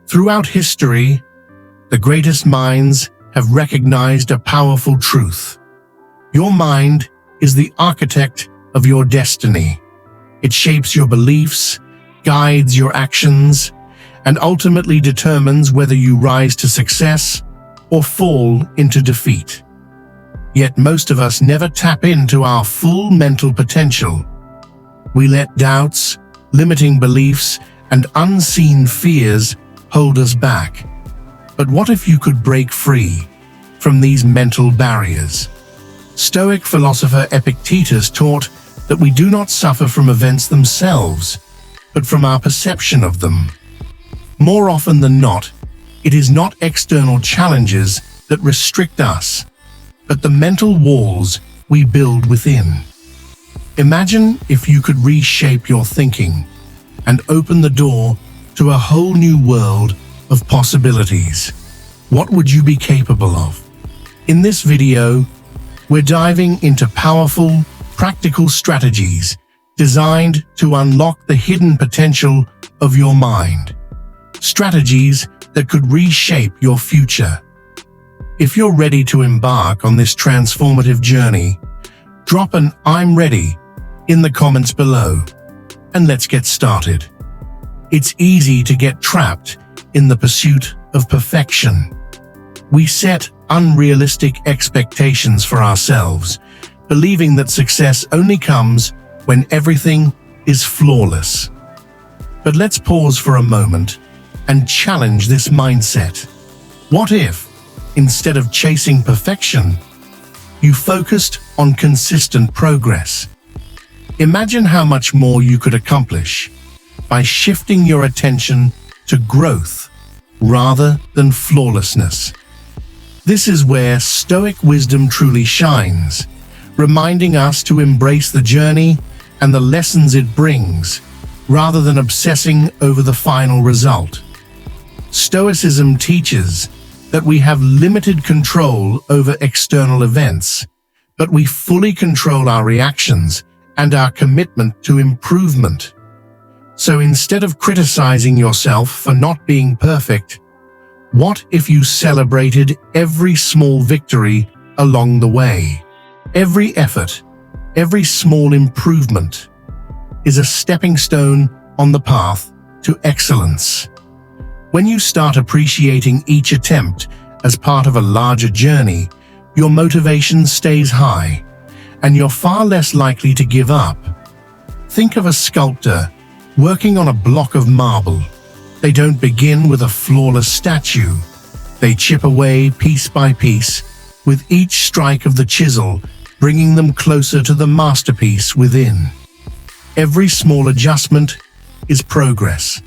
Throughout history, the greatest minds have recognized a powerful truth. Your mind is the architect of your destiny. It shapes your beliefs, guides your actions, and ultimately determines whether you rise to success or fall into defeat. Yet most of us never tap into our full mental potential. We let doubts, limiting beliefs, and unseen fears hold us back. But what if you could break free from these mental barriers? Stoic philosopher Epictetus taught that we do not suffer from events themselves, but from our perception of them. More often than not, it is not external challenges that restrict us, but the mental walls we build within. Imagine if you could reshape your thinking and open the door to a whole new world of possibilities. What would you be capable of? In this video, we're diving into powerful, practical strategies designed to unlock the hidden potential of your mind. Strategies that could reshape your future. If you're ready to embark on this transformative journey, drop an "I'm ready" in the comments below, and let's get started. It's easy to get trapped in the pursuit of perfection. We set unrealistic expectations for ourselves, believing that success only comes when everything is flawless. But let's pause for a moment and challenge this mindset. What if, instead of chasing perfection, you focused on consistent progress? Imagine how much more you could accomplish by shifting your attention to growth rather than flawlessness. This is where Stoic wisdom truly shines, reminding us to embrace the journey and the lessons it brings, rather than obsessing over the final result. Stoicism teaches that we have limited control over external events, but we fully control our reactions and our commitment to improvement. So instead of criticizing yourself for not being perfect, what if you celebrated every small victory along the way? Every effort, every small improvement is a stepping stone on the path to excellence. When you start appreciating each attempt as part of a larger journey, your motivation stays high, and you're far less likely to give up. Think of a sculptor working on a block of marble. They don't begin with a flawless statue. They chip away piece by piece, with each strike of the chisel bringing them closer to the masterpiece within. Every small adjustment is progress.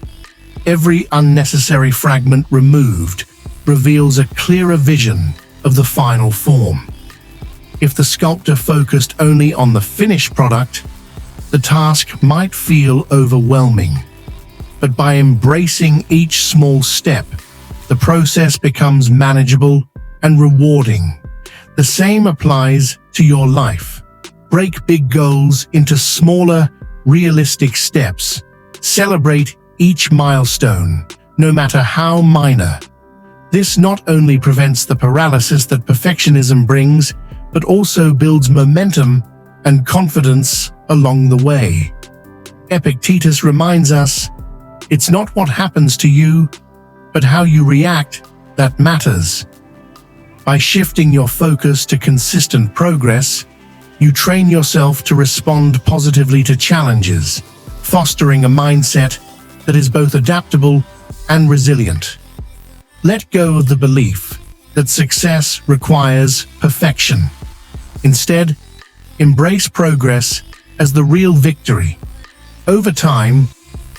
Every unnecessary fragment removed reveals a clearer vision of the final form. If the sculptor focused only on the finished product, the task might feel overwhelming. But by embracing each small step, the process becomes manageable and rewarding. The same applies to your life. Break big goals into smaller, realistic steps. Celebrate each milestone, no matter how minor. This not only prevents the paralysis that perfectionism brings, but also builds momentum and confidence along the way. Epictetus reminds us, it's not what happens to you, but how you react that matters. By shifting your focus to consistent progress, you train yourself to respond positively to challenges, fostering a mindset that is both adaptable and resilient. Let go of the belief that success requires perfection. Instead, embrace progress as the real victory. Over time,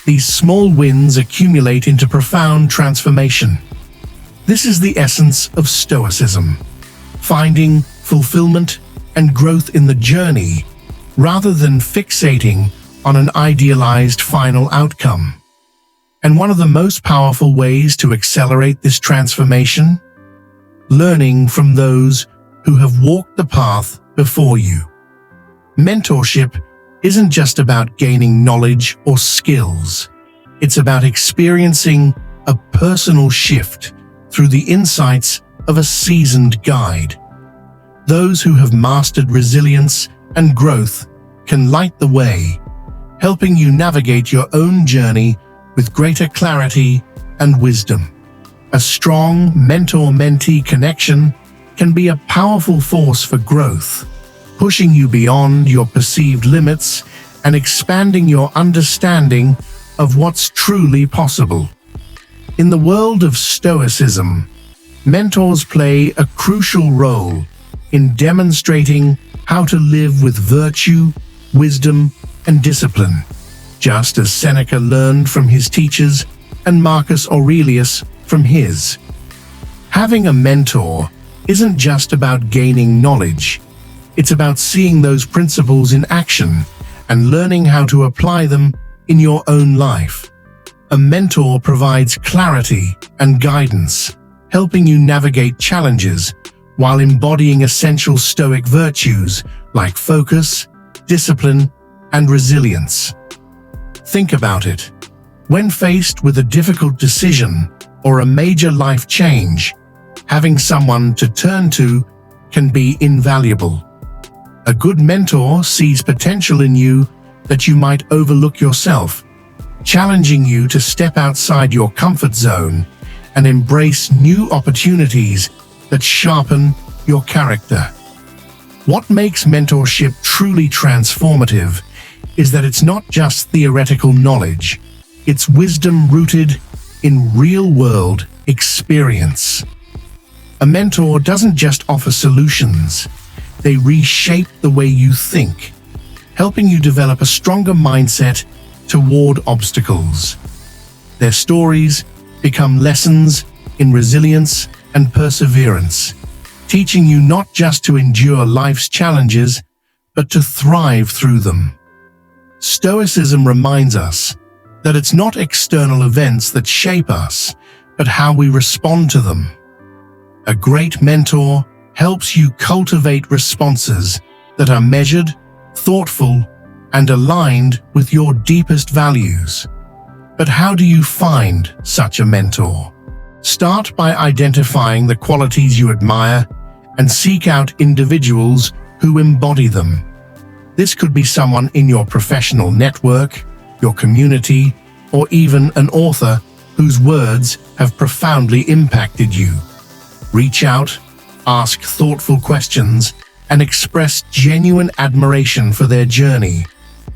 these small wins accumulate into profound transformation. This is the essence of Stoicism, finding fulfillment and growth in the journey rather than fixating on an idealized final outcome. And one of the most powerful ways to accelerate this transformation? Learning from those who have walked the path before you. Mentorship isn't just about gaining knowledge or skills. It's about experiencing a personal shift through the insights of a seasoned guide. Those who have mastered resilience and growth can light the way, helping you navigate your own journey with greater clarity and wisdom. A strong mentor-mentee connection can be a powerful force for growth, pushing you beyond your perceived limits and expanding your understanding of what's truly possible. In the world of Stoicism, mentors play a crucial role in demonstrating how to live with virtue, wisdom, and discipline, just as Seneca learned from his teachers and Marcus Aurelius from his. Having a mentor isn't just about gaining knowledge. It's about seeing those principles in action and learning how to apply them in your own life. A mentor provides clarity and guidance, helping you navigate challenges while embodying essential Stoic virtues like focus, discipline, and resilience. Think about it. When faced with a difficult decision or a major life change, having someone to turn to can be invaluable. A good mentor sees potential in you that you might overlook yourself, challenging you to step outside your comfort zone and embrace new opportunities that sharpen your character. What makes mentorship truly transformative is that it's not just theoretical knowledge, it's wisdom rooted in real-world experience. A mentor doesn't just offer solutions, they reshape the way you think, helping you develop a stronger mindset toward obstacles. Their stories become lessons in resilience and perseverance, teaching you not just to endure life's challenges, but to thrive through them. Stoicism reminds us that it's not external events that shape us, but how we respond to them. A great mentor helps you cultivate responses that are measured, thoughtful, and aligned with your deepest values. But how do you find such a mentor? Start by identifying the qualities you admire and seek out individuals who embody them. This could be someone in your professional network, your community, or even an author whose words have profoundly impacted you. Reach out, ask thoughtful questions, and express genuine admiration for their journey.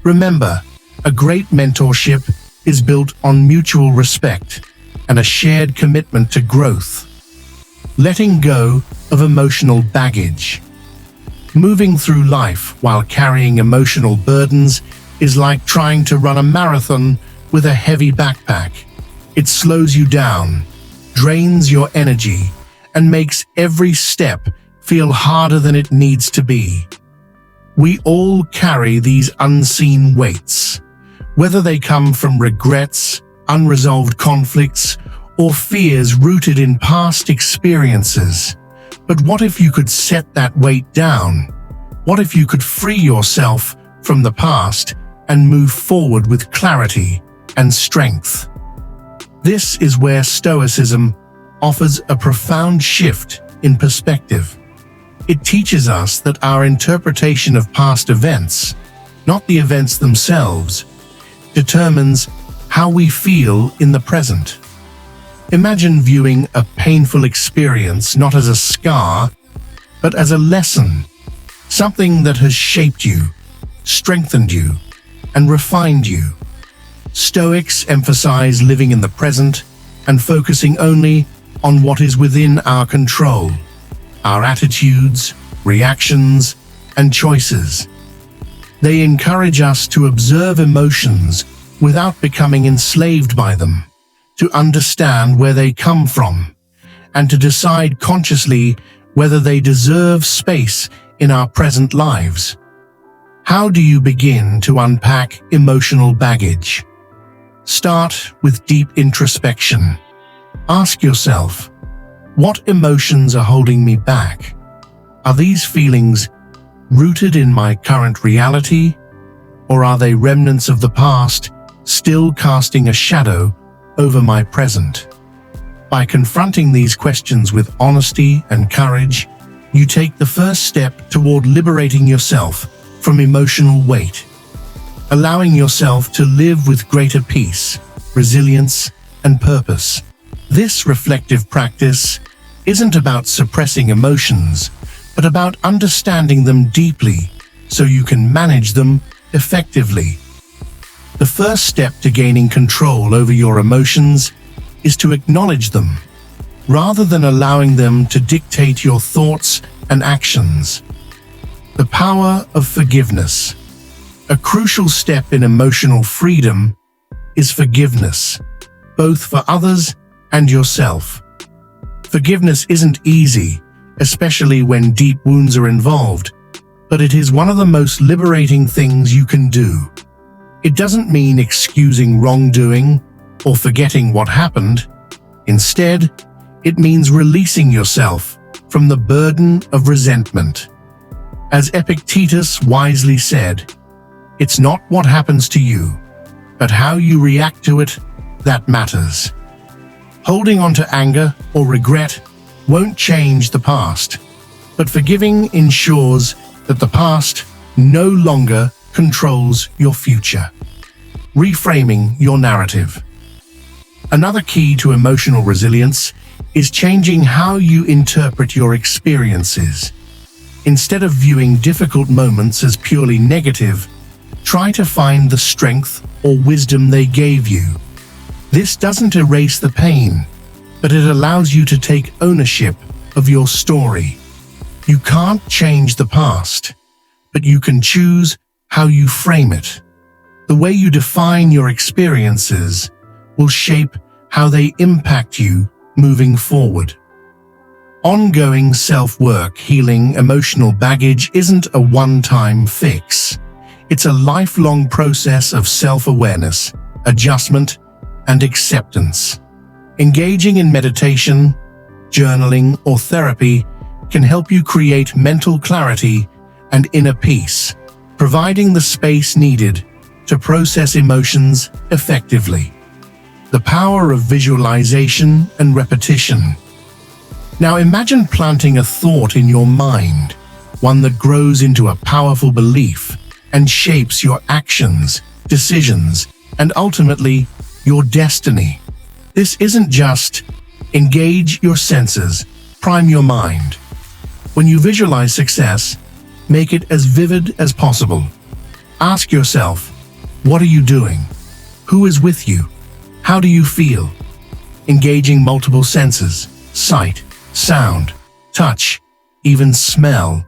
Remember, a great mentorship is built on mutual respect and a shared commitment to growth. Letting go of emotional baggage. Moving through life while carrying emotional burdens is like trying to run a marathon with a heavy backpack. It slows you down, drains your energy, and makes every step feel harder than it needs to be. We all carry these unseen weights, whether they come from regrets, unresolved conflicts, or fears rooted in past experiences. But what if you could set that weight down? What if you could free yourself from the past and move forward with clarity and strength? This is where Stoicism offers a profound shift in perspective. It teaches us that our interpretation of past events, not the events themselves, determines how we feel in the present. Imagine viewing a painful experience not as a scar, but as a lesson, something that has shaped you, strengthened you, and refined you. Stoics emphasize living in the present and focusing only on what is within our control, our attitudes, reactions, and choices. They encourage us to observe emotions without becoming enslaved by them, to understand where they come from, and to decide consciously whether they deserve space in our present lives. How do you begin to unpack emotional baggage? Start with deep introspection. Ask yourself, what emotions are holding me back? Are these feelings rooted in my current reality, or are they remnants of the past still casting a shadow over my present? By confronting these questions with honesty and courage, you take the first step toward liberating yourself from emotional weight, allowing yourself to live with greater peace, resilience, and purpose. This reflective practice isn't about suppressing emotions, but about understanding them deeply so you can manage them effectively. The first step to gaining control over your emotions is to acknowledge them, rather than allowing them to dictate your thoughts and actions. The power of forgiveness. A crucial step in emotional freedom is forgiveness, both for others and yourself. Forgiveness isn't easy, especially when deep wounds are involved, but it is one of the most liberating things you can do. It doesn't mean excusing wrongdoing or forgetting what happened. Instead, it means releasing yourself from the burden of resentment. As Epictetus wisely said, "It's not what happens to you, but how you react to it that matters." Holding on to anger or regret won't change the past, but forgiving ensures that the past no longer controls your future. Reframing your narrative. Another key to emotional resilience is changing how you interpret your experiences. Instead of viewing difficult moments as purely negative, try to find the strength or wisdom they gave you. This doesn't erase the pain, but it allows you to take ownership of your story. You can't change the past, but you can choose how you frame it. The way you define your experiences will shape how they impact you moving forward. Ongoing self-work. Healing emotional baggage isn't a one-time fix. It's a lifelong process of self-awareness, adjustment, and acceptance. Engaging in meditation, journaling, or therapy can help you create mental clarity and inner peace, providing the space needed to process emotions effectively. The power of visualization and repetition. Now imagine planting a thought in your mind, one that grows into a powerful belief and shapes your actions, decisions, and ultimately your destiny. This isn't just engage your senses, prime your mind. When you visualize success, make it as vivid as possible. Ask yourself, what are you doing? Who is with you? How do you feel? Engaging multiple senses, sight, sound, touch, even smell,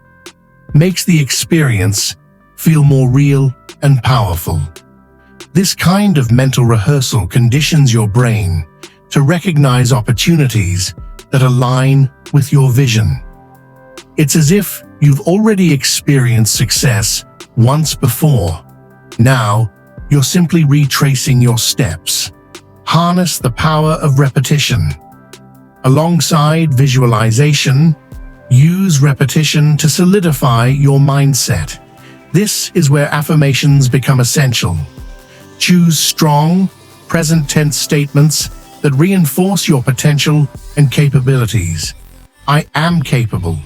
makes the experience feel more real and powerful. This kind of mental rehearsal conditions your brain to recognize opportunities that align with your vision. It's as if you've already experienced success once before. Now, you're simply retracing your steps. Harness the power of repetition. Alongside visualization, use repetition to solidify your mindset. This is where affirmations become essential. Choose strong, present tense statements that reinforce your potential and capabilities. I am capable.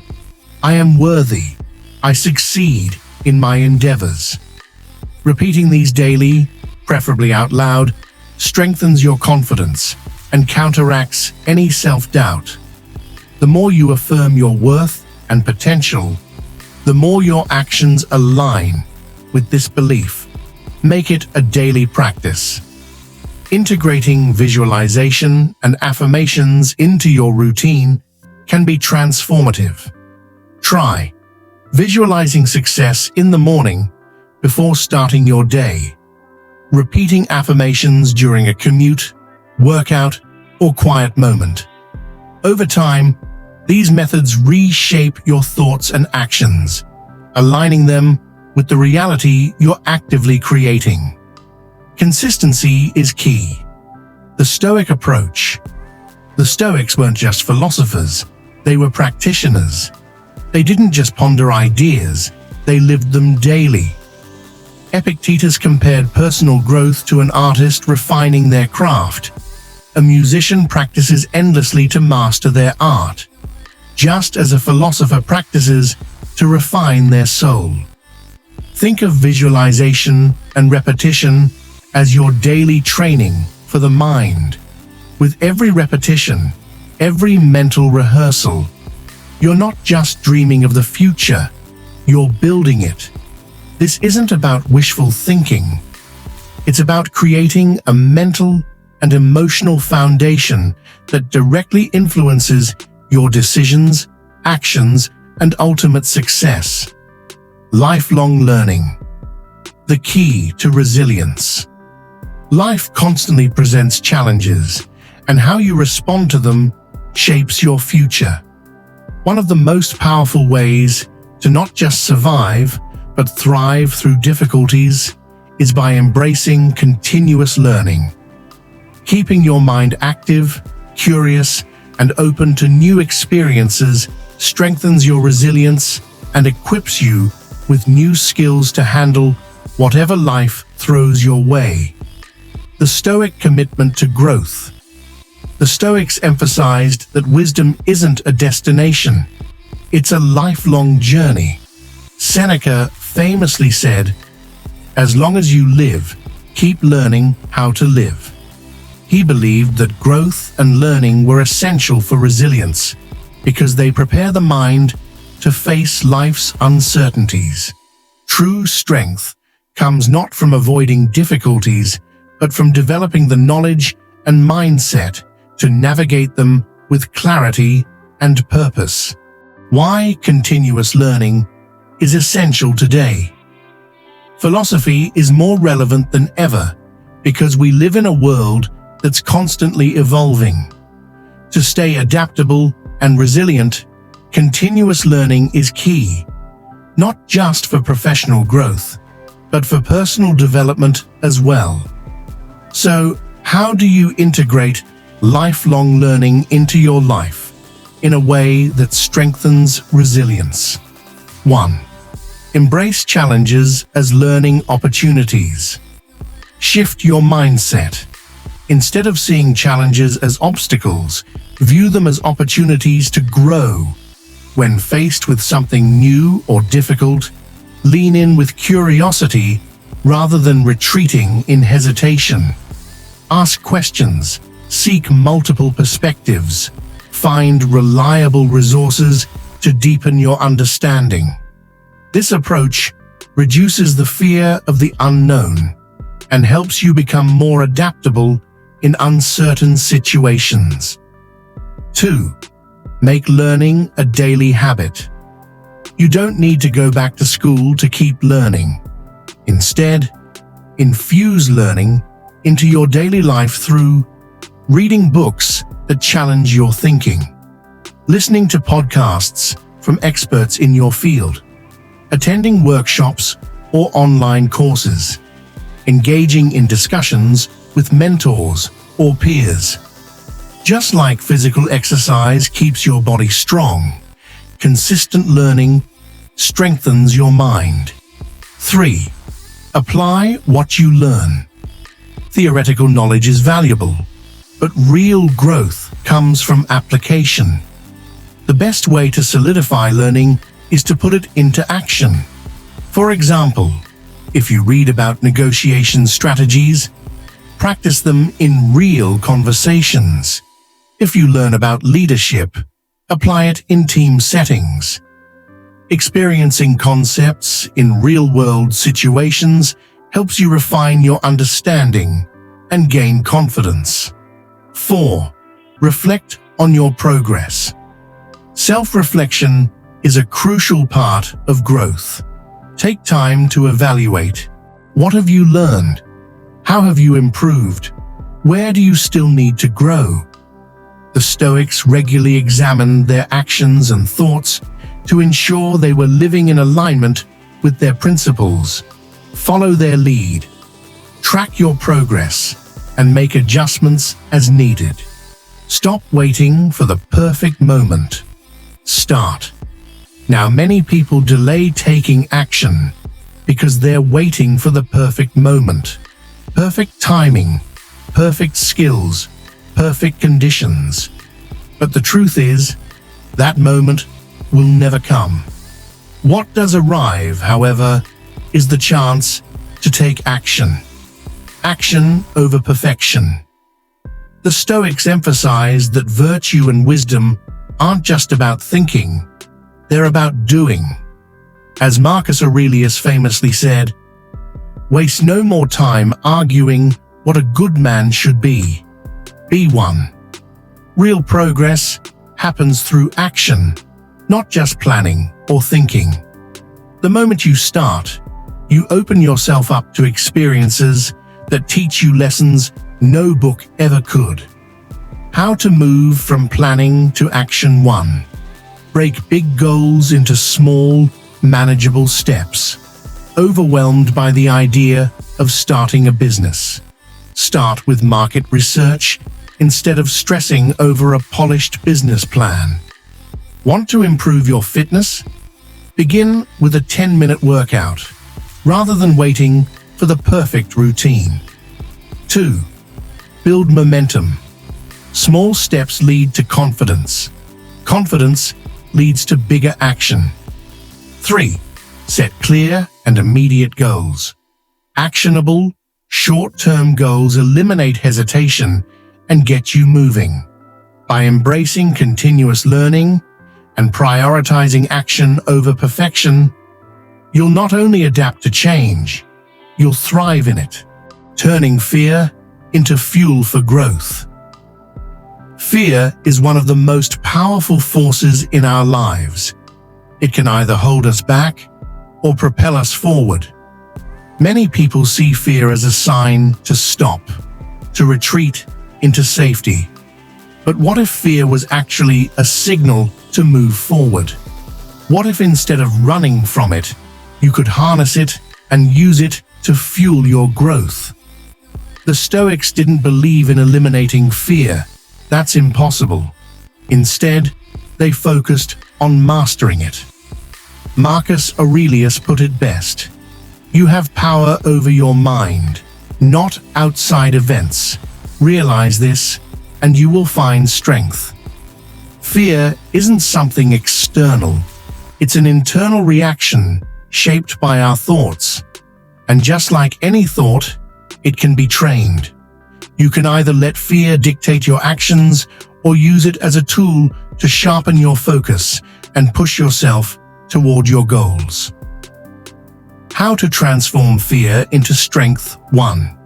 I am worthy. I succeed in my endeavors. Repeating these daily, preferably out loud, strengthens your confidence and counteracts any self-doubt. The more you affirm your worth and potential, the more your actions align with this belief. Make it a daily practice. Integrating visualization and affirmations into your routine can be transformative. Try visualizing success in the morning before starting your day. Repeating affirmations during a commute, workout, or quiet moment. Over time, these methods reshape your thoughts and actions, aligning them with the reality you're actively creating. Consistency is key. The Stoic approach. The Stoics weren't just philosophers, they were practitioners. They didn't just ponder ideas, they lived them daily. Epictetus compared personal growth to an artist refining their craft. a musician practices endlessly to master their art, just as a philosopher practices to refine their soul. Think of visualization and repetition as your daily training for the mind. With every repetition, every mental rehearsal, you're not just dreaming of the future, you're building it. This isn't about wishful thinking. It's about creating a mental and emotional foundation that directly influences your decisions, actions, and ultimate success. Lifelong learning. The key to resilience. Life constantly presents challenges, and how you respond to them shapes your future. One of the most powerful ways to not just survive, but thrive through difficulties is by embracing continuous learning. Keeping your mind active, curious, and open to new experiences strengthens your resilience and equips you with new skills to handle whatever life throws your way. The Stoic commitment to growth. The Stoics emphasized that wisdom isn't a destination, it's a lifelong journey. Seneca famously said, "As long as you live, keep learning how to live." He believed that growth and learning were essential for resilience because they prepare the mind to face life's uncertainties. True strength comes not from avoiding difficulties, but from developing the knowledge and mindset to navigate them with clarity and purpose. Why continuous learning is essential today. Philosophy is more relevant than ever because we live in a world that's constantly evolving. To stay adaptable and resilient, continuous learning is key, not just for professional growth, but for personal development as well. So, how do you integrate lifelong learning into your life in a way that strengthens resilience? 1. Embrace challenges as learning opportunities. Shift your mindset. Instead of seeing challenges as obstacles, view them as opportunities to grow. When faced with something new or difficult, lean in with curiosity rather than retreating in hesitation. Ask questions, seek multiple perspectives, find reliable resources to deepen your understanding. This approach reduces the fear of the unknown and helps you become more adaptable in uncertain situations. 2. Make learning a daily habit. You don't need to go back to school to keep learning. Instead, infuse learning into your daily life through reading books that challenge your thinking, listening to podcasts from experts in your field, attending workshops or online courses, engaging in discussions with mentors or peers. Just like physical exercise keeps your body strong, consistent learning strengthens your mind. 3. Apply what you learn. Theoretical knowledge is valuable, but real growth comes from application. The best way to solidify learning is to put it into action. For example, if you read about negotiation strategies, practice them in real conversations. If you learn about leadership, apply it in team settings. Experiencing concepts in real-world situations helps you refine your understanding and gain confidence. 4. Reflect on your progress. Self-reflection is a crucial part of growth. Take time to evaluate. What have you learned? How have you improved? Where do you still need to grow? The Stoics regularly examined their actions and thoughts to ensure they were living in alignment with their principles. Follow their lead. Track your progress and make adjustments as needed. Stop waiting for the perfect moment. Start. Now, many people delay taking action because they're waiting for the perfect moment. Perfect timing, perfect skills, perfect conditions. But the truth is, that moment will never come. What does arrive, however, is the chance to take action. Action over perfection. The Stoics emphasize that virtue and wisdom aren't just about thinking, they're about doing. As Marcus Aurelius famously said, "Waste no more time arguing what a good man should be. Be one." Real progress happens through action, not just planning or thinking. The moment you start, you open yourself up to experiences that teach you lessons no book ever could. How to move from planning to action 1. Break big goals into small, manageable steps. Overwhelmed by the idea of starting a business? Start with market research instead of stressing over a polished business plan. Want to improve your fitness? Begin with a 10-minute workout, rather than waiting for the perfect routine. 2. Build momentum. Small steps lead to confidence. Confidence leads to bigger action. 3. Set clear and immediate goals. Actionable, short-term goals eliminate hesitation and get you moving. By embracing continuous learning and prioritizing action over perfection, you'll not only adapt to change, you'll thrive in it, turning fear into fuel for growth. Fear is one of the most powerful forces in our lives. It can either hold us back or propel us forward. Many people see fear as a sign to stop, to retreat into safety. But what if fear was actually a signal to move forward? What if instead of running from it, you could harness it and use it to fuel your growth? The Stoics didn't believe in eliminating fear. That's impossible. Instead, they focused on mastering it. Marcus Aurelius put it best: "You have power over your mind, not outside events. Realize this, and you will find strength." Fear isn't something external. It's an internal reaction shaped by our thoughts. And just like any thought, it can be trained. You can either let fear dictate your actions or use it as a tool to sharpen your focus and push yourself toward your goals. How to transform fear into strength 1.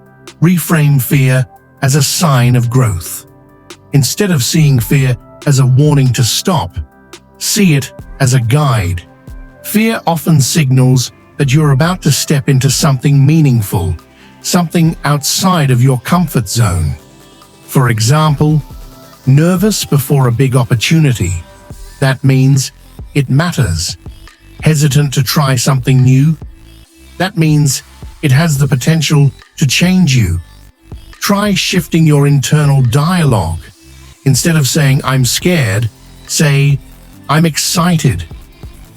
Reframe fear as a sign of growth. Instead of seeing fear as a warning to stop, see it as a guide. Fear often signals that you're about to step into something meaningful, something outside of your comfort zone. For example, nervous before a big opportunity. That means it matters. Hesitant to try something new? That means it has the potential to change you. Try shifting your internal dialogue. Instead of saying, "I'm scared," say, "I'm excited."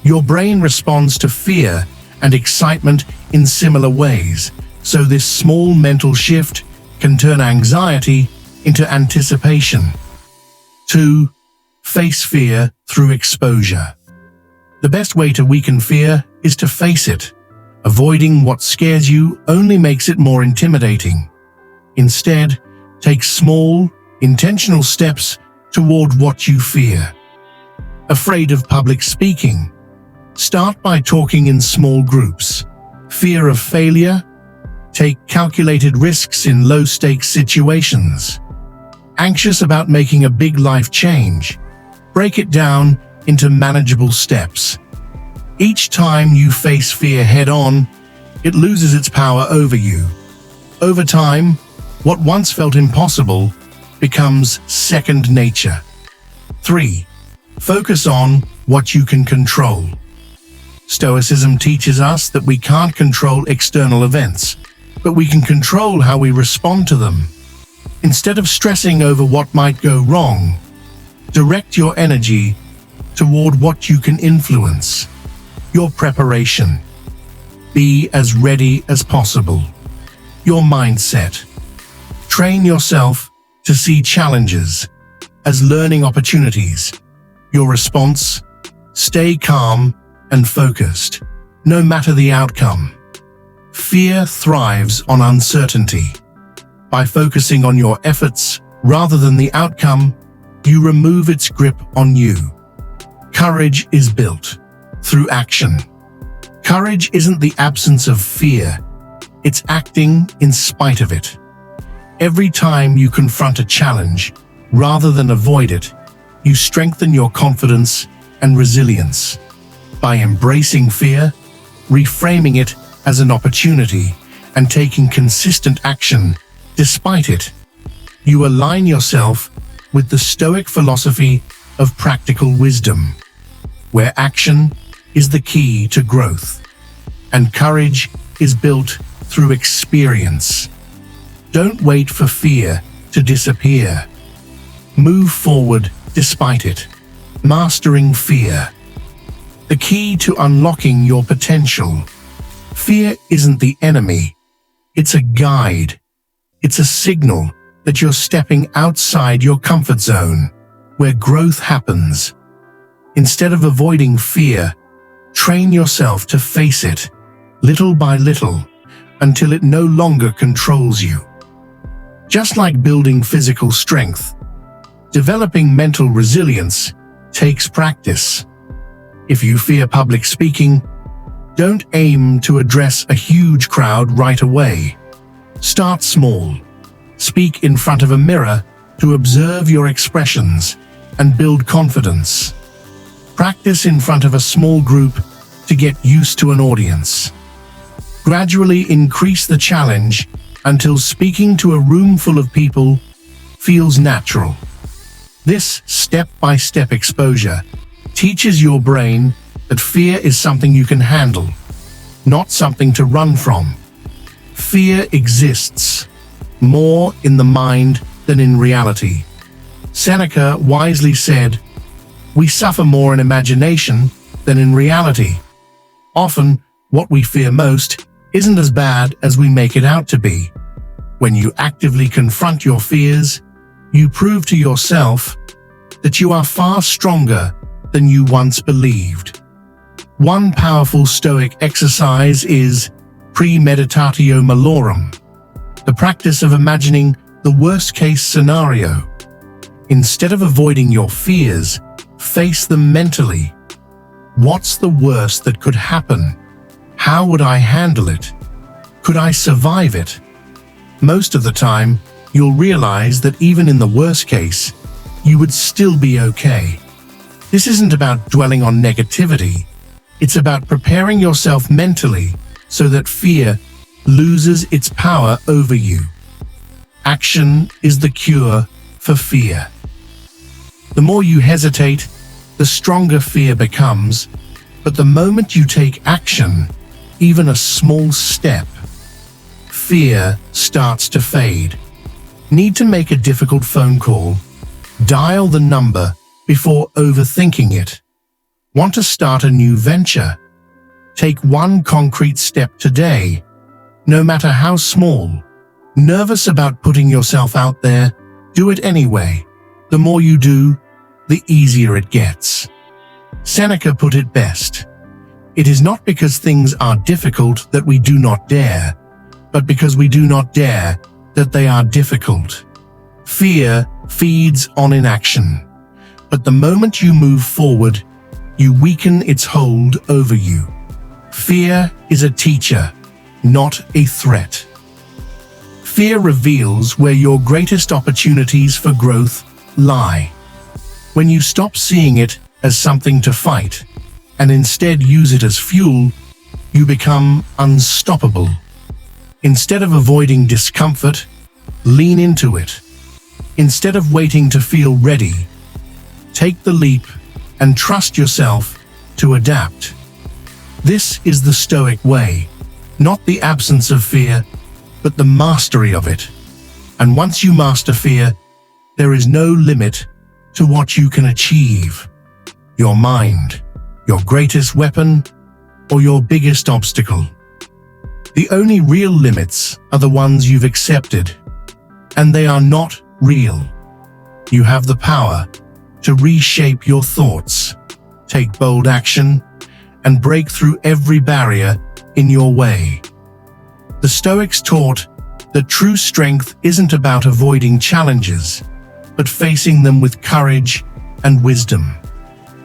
Your brain responds to fear and excitement in similar ways, so this small mental shift can turn anxiety into anticipation. 2. Face fear through exposure. The best way to weaken fear is to face it. Avoiding what scares you only makes it more intimidating. Instead, take small, intentional steps toward what you fear. Afraid of public speaking? Start by talking in small groups. Fear of failure? Take calculated risks in low-stakes situations. Anxious about making a big life change? Break it down into manageable steps. Each time you face fear head-on, it loses its power over you. Over time, what once felt impossible becomes second nature. 3. Focus on what you can control. Stoicism teaches us that we can't control external events, but we can control how we respond to them. Instead of stressing over what might go wrong, direct your energy toward what you can influence. Your preparation. Be as ready as possible. Your mindset. Train yourself to see challenges as learning opportunities. Your response: stay calm and focused, no matter the outcome. Fear thrives on uncertainty. By focusing on your efforts rather than the outcome, you remove its grip on you. Courage is built through action. Courage isn't the absence of fear, it's acting in spite of it. Every time you confront a challenge, rather than avoid it, you strengthen your confidence and resilience. By embracing fear, reframing it as an opportunity, and taking consistent action despite it, you align yourself with the Stoic philosophy of practical wisdom, where action is the key to growth, and courage is built through experience. Don't wait for fear to disappear. Move forward despite it, mastering fear. The key to unlocking your potential. Fear isn't the enemy, it's a guide. It's a signal that you're stepping outside your comfort zone, where growth happens. Instead of avoiding fear, train yourself to face it, little by little, until it no longer controls you. Just like building physical strength, developing mental resilience takes practice. If you fear public speaking, don't aim to address a huge crowd right away. Start small. Speak in front of a mirror to observe your expressions and build confidence. Practice in front of a small group to get used to an audience. Gradually increase the challenge until speaking to a room full of people feels natural. This step-by-step exposure teaches your brain that fear is something you can handle, not something to run from. Fear exists more in the mind than in reality. Seneca wisely said, "We suffer more in imagination than in reality." Often, what we fear most isn't as bad as we make it out to be. When you actively confront your fears, you prove to yourself that you are far stronger than you once believed. One powerful Stoic exercise is premeditatio malorum, the practice of imagining the worst-case scenario. Instead of avoiding your fears, face them mentally. What's the worst that could happen? How would I handle it? Could I survive it? Most of the time, you'll realize that even in the worst case, you would still be okay. This isn't about dwelling on negativity. It's about preparing yourself mentally so that fear loses its power over you. Action is the cure for fear. The more you hesitate, the stronger fear becomes, but the moment you take action, even a small step, fear starts to fade. Need to make a difficult phone call? Dial the number before overthinking it. Want to start a new venture? Take one concrete step today, no matter how small. Nervous about putting yourself out there? Do it anyway. The more you do, the easier it gets. Seneca put it best. It is not because things are difficult that we do not dare, but because we do not dare that they are difficult. Fear feeds on inaction, but the moment you move forward, you weaken its hold over you. Fear is a teacher, not a threat. Fear reveals where your greatest opportunities for growth lie. When you stop seeing it as something to fight, and instead use it as fuel, you become unstoppable. Instead of avoiding discomfort, lean into it. Instead of waiting to feel ready, take the leap and trust yourself to adapt. This is the Stoic way, not the absence of fear, but the mastery of it. And once you master fear, there is no limit to what you can achieve. Your mind, your greatest weapon, or your biggest obstacle. The only real limits are the ones you've accepted, and they are not real. You have the power to reshape your thoughts, take bold action, and break through every barrier in your way. The Stoics taught that true strength isn't about avoiding challenges, but facing them with courage and wisdom.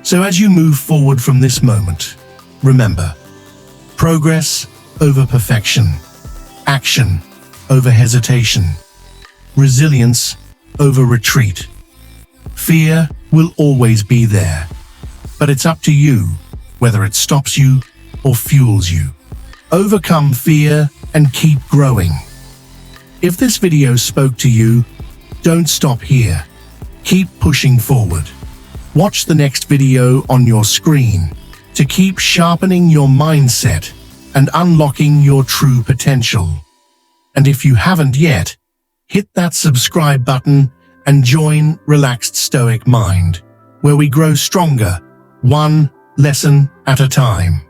So as you move forward from this moment, remember, progress over perfection, action over hesitation, resilience over retreat. Fear will always be there, but it's up to you whether it stops you or fuels you. Overcome fear and keep growing. If this video spoke to you, don't stop here. Keep pushing forward. Watch the next video on your screen to keep sharpening your mindset and unlocking your true potential. And if you haven't yet, hit that subscribe button and join Relaxed Stoic Mind, where we grow stronger, one lesson at a time.